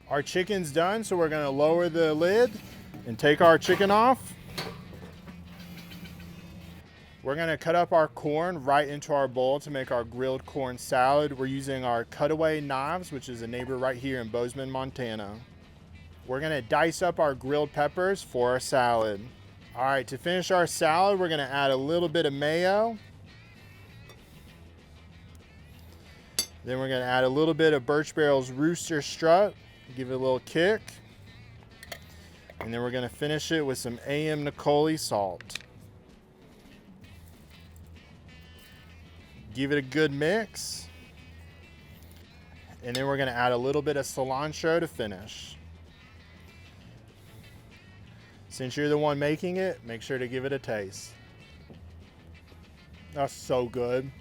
Our chicken's done, so we're gonna lower the lid and take our chicken off. We're gonna cut up our corn right into our bowl to make our grilled corn salad. We're using our Cudaway knives, which is a neighbor right here in Bozeman, Montana. We're gonna dice up our grilled peppers for our salad. All right, to finish our salad, we're gonna add a little bit of mayo. Then we're gonna add a little bit of Burch Barrel's Rooster Strut, give it a little kick. And then we're gonna finish it with some AM Niccoli salt. Give it a good mix. And then we're gonna add a little bit of cilantro to finish. Since you're the one making it, make sure to give it a taste. That's so good.